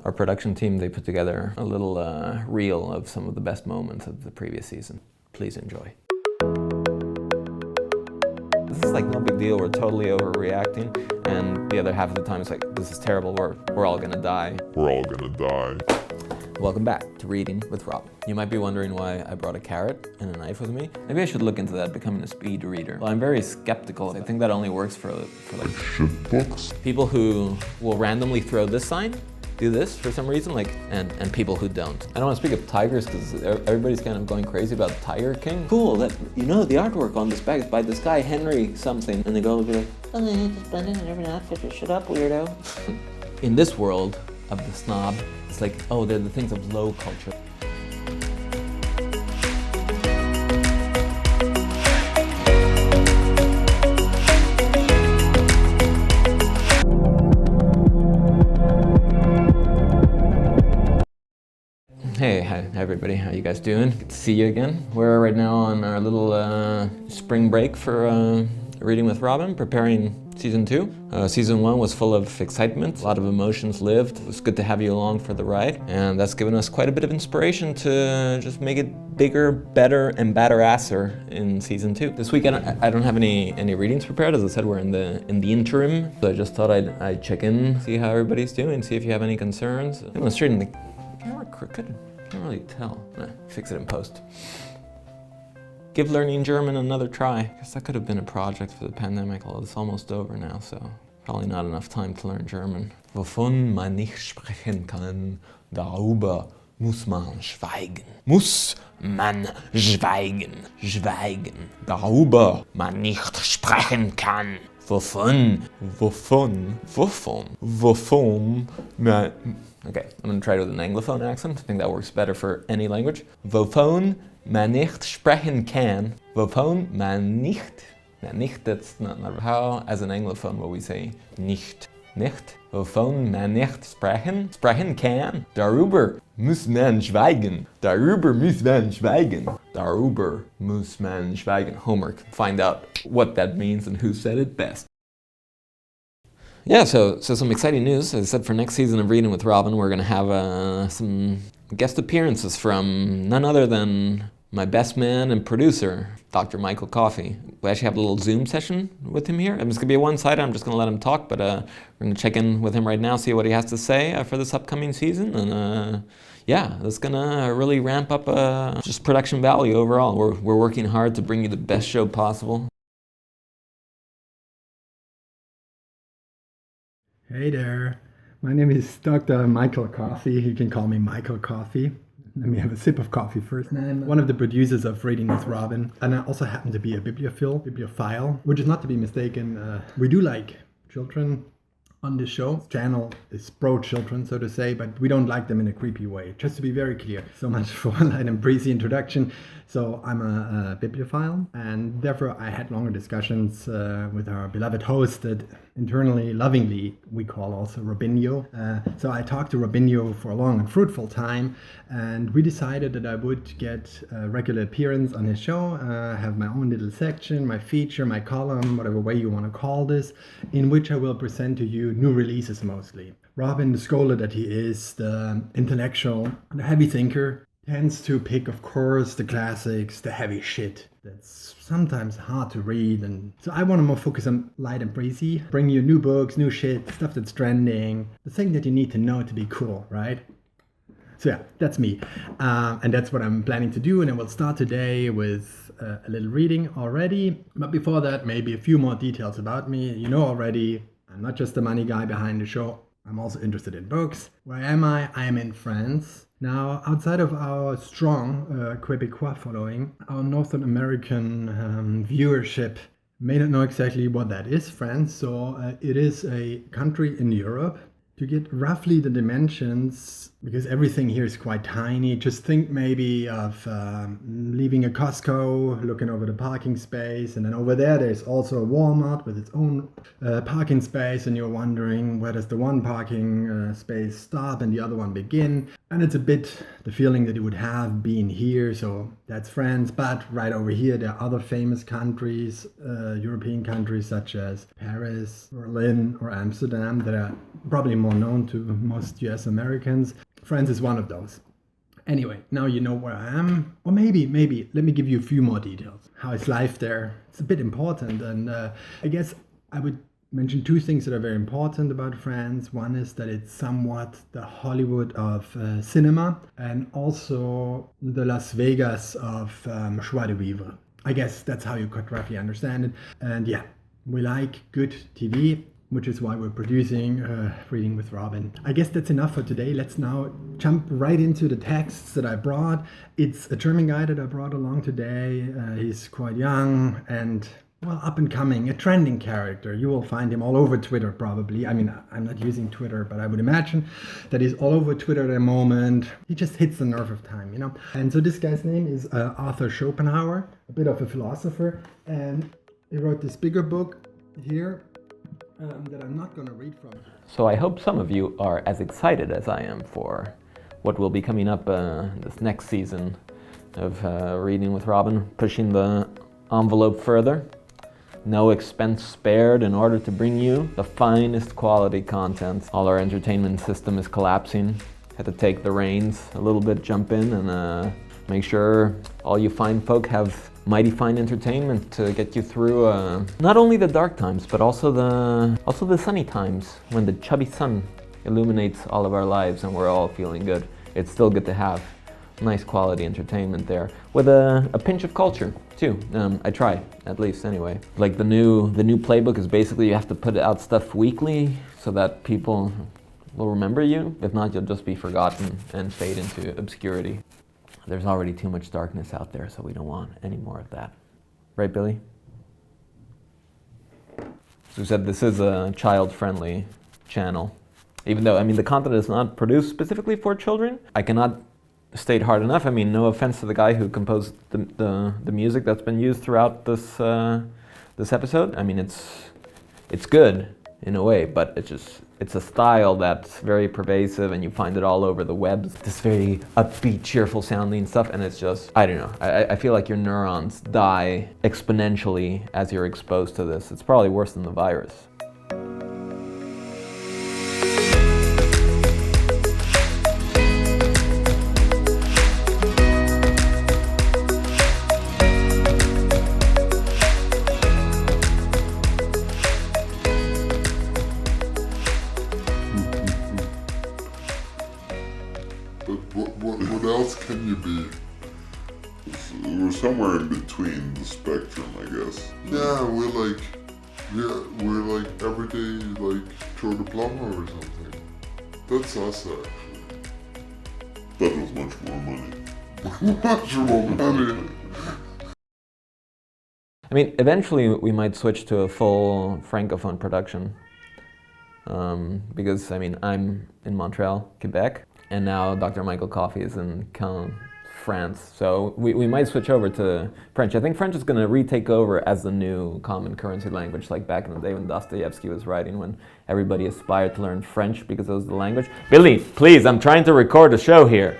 Our production team, they put together a little reel of some of the best moments of the previous season. Please enjoy. This is like no big deal, we're totally overreacting, and the other half of the time it's like, this is terrible, we're all gonna die. We're all gonna die. Welcome back to Reading with Rob. You might be wondering why I brought a carrot and a knife with me. Maybe I should look into that, becoming a speed reader. Well, I'm very skeptical. I think that only works for like Shit books. people who will randomly throw this sign, do this for some reason, like, and people who don't. I don't want to speak of tigers because everybody's kind of going crazy about Tiger King. Cool, that, you know, the artwork on this bag is by this guy, Henry something. And the girl will be like, oh, just blend in every outfit, just shut up, weirdo. In this world of the snob, it's like, oh, they're the things of low culture. Hey, hi everybody, how you guys doing? Good to see you again. We're right now on our little spring break for Reading with Robin, preparing Season 2. Season 1 was full of excitement, a lot of emotions lived. It was good to have you along for the ride, and that's given us quite a bit of inspiration to just make it bigger, better, and badder-asser in Season 2. This week I don't have any readings prepared. As I said, we're in the interim, so I just thought I'd check in, see how everybody's doing, see if you have any concerns. I'm straight in the camera crooked. Can't really tell. Nah, fix it in post. Give learning German another try. I guess that could have been a project for the pandemic, although it's almost over now, so probably not enough time to learn German. Wovon man nicht sprechen kann, darüber muss man schweigen. Muss man schweigen. Schweigen. Darüber man nicht sprechen kann. Wovon man... Okay, I'm gonna try it with an Anglophone accent. I think that works better for any language. Wovon man nicht sprechen kann. Wovon man nicht. Nicht, that's not how, as an Anglophone, will we say nicht? Nicht. Wovon man nicht sprechen kann. Darüber muss man schweigen. Darüber muss man schweigen. Darüber muss man schweigen. Homework. Find out what that means and who said it best. Yeah, so some exciting news. As I said, for next season of Reading with Robin, we're going to have some guest appearances from none other than my best man and producer, Dr. Michael Coffey. We actually have a little Zoom session with him here. It's going to be a one-sided. I'm just going to let him talk, but we're going to check in with him right now, see what he has to say for this upcoming season. And yeah, that's going to really ramp up just production value overall. We're working hard to bring you the best show possible. Hey there, my name is Dr. Michael Coffey. You can call me Michael Coffey. Let me have a sip of coffee first. I'm one of the producers of Reading with Robin, and I also happen to be a bibliophile, which is not to be mistaken. We do like children on this show. This channel is pro-children, so to say, but we don't like them in a creepy way, just to be very clear. So much for a light and breezy introduction. So I'm a bibliophile, and therefore I had longer discussions with our beloved host that internally, lovingly, we call also Robinho. So I talked to Robinho for a long and fruitful time, and we decided that I would get a regular appearance on his show, have my own little section, my feature, my column, whatever way you want to call this, in which I will present to you new releases mostly. Robin, the scholar that he is, the intellectual, the heavy thinker, tends to pick, of course, the classics, the heavy shit that's sometimes hard to read. And so I want to more focus on light and breezy, bring you new books, new shit, stuff that's trending, the thing that you need to know to be cool, right? So yeah, that's me. And that's what I'm planning to do. And I will start today with a little reading already. But before that, maybe a few more details about me. You know already, I'm not just the money guy behind the show. I'm also interested in books. Where am I? I am in France. Now, outside of our strong Quebecois following, our Northern American viewership may not know exactly what that is, France. So it is a country in Europe. To get roughly the dimensions, because everything here is quite tiny. Just think maybe of leaving a Costco, looking over the parking space, and then over there's also a Walmart with its own parking space, and you're wondering where does the one parking space stop and the other one begin. And it's a bit the feeling that you would have being here. So that's France, but right over here there are other famous countries, European countries such as Paris, Berlin, or Amsterdam that are probably more known to most US Americans. France is one of those. Anyway, now you know where I am. Or maybe, let me give you a few more details. How is life there? It's a bit important. And I guess I would mention two things that are very important about France. One is that it's somewhat the Hollywood of cinema, and also the Las Vegas of joie de vivre. I guess that's how you could roughly understand it. And yeah, we like good TV, which is why we're producing Reading with Robin. I guess that's enough for today. Let's now jump right into the texts that I brought. It's a German guy that I brought along today. He's quite young and, well, up and coming, a trending character. You will find him all over Twitter probably. I mean, I'm not using Twitter, but I would imagine that he's all over Twitter at the moment. He just hits the nerve of time, you know. And so this guy's name is Arthur Schopenhauer, a bit of a philosopher. And he wrote this bigger book here that I'm not going to read from. So I hope some of you are as excited as I am for what will be coming up this next season of Reading with Robin, pushing the envelope further. No expense spared in order to bring you the finest quality content. All our entertainment system is collapsing. Had to take the reins a little bit, jump in and make sure all you fine folk have mighty fine entertainment to get you through not only the dark times, but also the sunny times when the chubby sun illuminates all of our lives and we're all feeling good. It's still good to have nice quality entertainment there with a pinch of culture too. I try, at least anyway. Like the new playbook is basically you have to put out stuff weekly so that people will remember you. If not, you'll just be forgotten and fade into obscurity. There's already too much darkness out there, so we don't want any more of that. Right, Billy? So we said this is a child-friendly channel. Even though, I mean, the content is not produced specifically for children. I cannot state hard enough. I mean, no offense to the guy who composed the music that's been used throughout this this episode. I mean, it's good in a way, but it's a style that's very pervasive and you find it all over the web. This very upbeat, cheerful sounding stuff, and it's just, I don't know. I feel like your neurons die exponentially as you're exposed to this. It's probably worse than the virus. What else can you be? We're somewhere in between the spectrum, I guess. Yeah, we're like everyday, like Joe the Plumber or something. That's us, actually. But with much more money. Much more money. I mean, eventually we might switch to a full francophone production. Because, I mean, I'm in Montreal, Quebec, and now Dr. Michael Coffey is in Caen, France. So we might switch over to French. I think French is going to retake over as the new common currency language, like back in the day when Dostoevsky was writing, when everybody aspired to learn French because it was the language. Billy, please, I'm trying to record a show here.